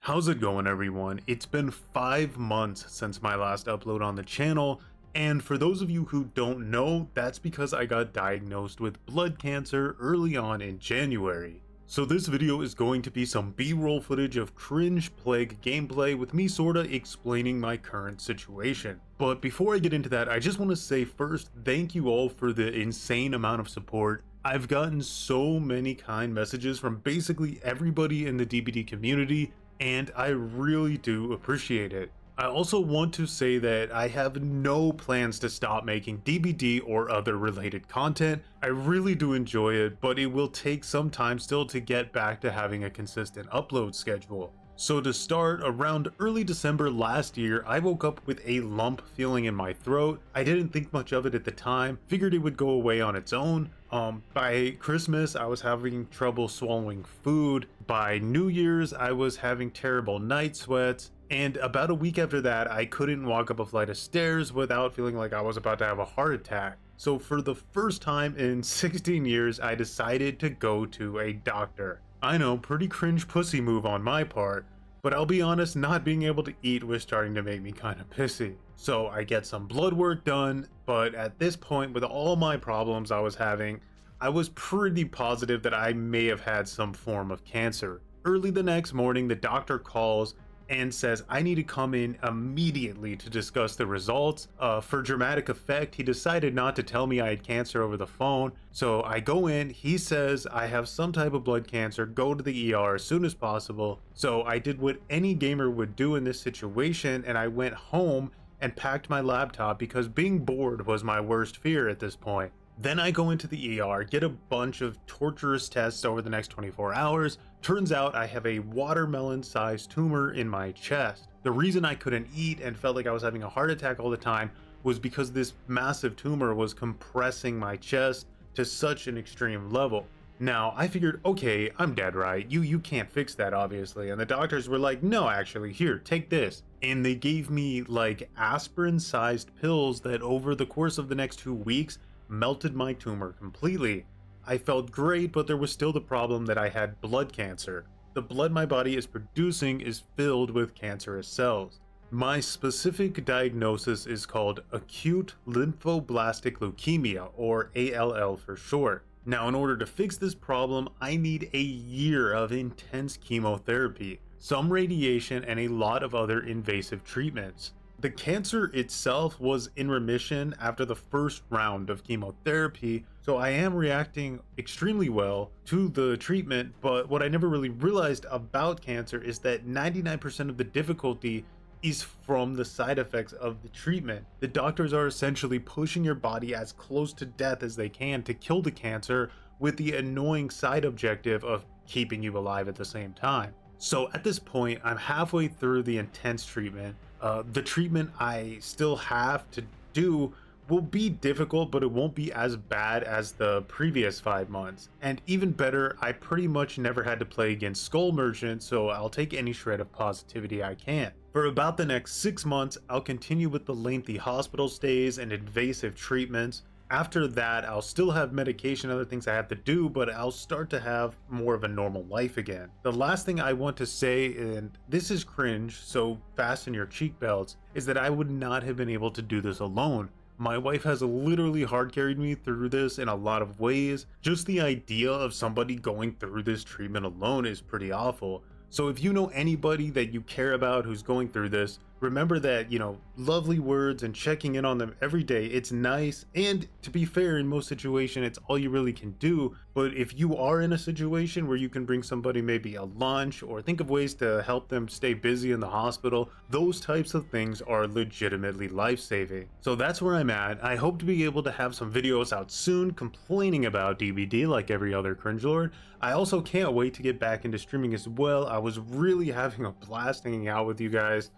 How's it going, everyone? It's been 5 months since my last upload on the channel, and for those of you who don't know, that's because I got diagnosed with blood cancer early on in January. So this video is going to be some B-roll footage of cringe plague gameplay with me sorta explaining my current situation. But before I get into that, I just want to say first, thank you all for the insane amount of support. I've gotten so many kind messages from basically everybody in the DBD community, and I really do appreciate it. I also want to say that I have no plans to stop making DBD or other related content. I really do enjoy it, but it will take some time still to get back to having a consistent upload schedule. So to start, around early December last year, I woke up with a lump feeling in my throat. I didn't think much of it at the time, figured it would go away on its own. By Christmas, I was having trouble swallowing food. By New Year's, I was having terrible night sweats. And about a week after that, I couldn't walk up a flight of stairs without feeling like I was about to have a heart attack. So for the first time in 16 years, I decided to go to a doctor. I know, pretty cringe pussy move on my part, but I'll be honest, not being able to eat was starting to make me kind of pissy. So I get some blood work done, but at this point, with all my problems I was having, I was pretty positive that I may have had some form of cancer. Early the next morning, the doctor calls and says I need to come in immediately to discuss the results. For dramatic effect, he decided not to tell me I had cancer over the phone. So I go in, he says I have some type of blood cancer, go to the ER as soon as possible. So I did what any gamer would do in this situation, and I went home and packed my laptop because being bored was my worst fear at this point. Then I go into the ER, get a bunch of torturous tests over the next 24 hours. Turns out I have a watermelon-sized tumor in my chest. The reason I couldn't eat and felt like I was having a heart attack all the time was because this massive tumor was compressing my chest to such an extreme level. Now, I figured, okay, I'm dead, right? You can't fix that, obviously. And the doctors were like, no, actually, here, take this. And they gave me like aspirin-sized pills that over the course of the next 2 weeks melted my tumor completely. I felt great, but there was still the problem that I had blood cancer. The blood my body is producing is filled with cancerous cells. My specific diagnosis is called acute lymphoblastic leukemia, or ALL for short. Now, in order to fix this problem, I need a year of intense chemotherapy, some radiation, and a lot of other invasive treatments. The cancer itself was in remission after the first round of chemotherapy, so I am reacting extremely well to the treatment, but what I never really realized about cancer is that 99% of the difficulty is from the side effects of the treatment. The doctors are essentially pushing your body as close to death as they can to kill the cancer with the annoying side objective of keeping you alive at the same time. So at this point, I'm halfway through the intense treatment. The treatment I still have to do will be difficult, but it won't be as bad as the previous 5 months. And even better, I pretty much never had to play against Skull Merchant, so I'll take any shred of positivity I can. For about the next 6 months, I'll continue with the lengthy hospital stays and invasive treatments. After that, I'll still have medication, other things I have to do, but I'll start to have more of a normal life again. The last thing I want to say, and this is cringe, so fasten your cheek belts, is that I would not have been able to do this alone. My wife has literally hard carried me through this in a lot of ways. Just the idea of somebody going through this treatment alone is pretty awful. So if you know anybody that you care about who's going through this, remember that, lovely words and checking in on them every day, it's nice, and to be fair, in most situations, it's all you really can do. But if you are in a situation where you can bring somebody maybe a lunch or think of ways to help them stay busy in the hospital, those types of things are legitimately life-saving. So that's where I'm at. I hope to be able to have some videos out soon complaining about DBD like every other cringelord. I also can't wait to get back into streaming as well. I was really having a blast hanging out with you guys.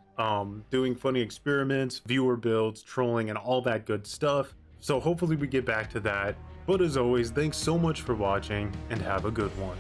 Doing funny experiments, viewer builds, trolling, and all that good stuff. So hopefully we get back to that. But as always, thanks so much for watching, and have a good one.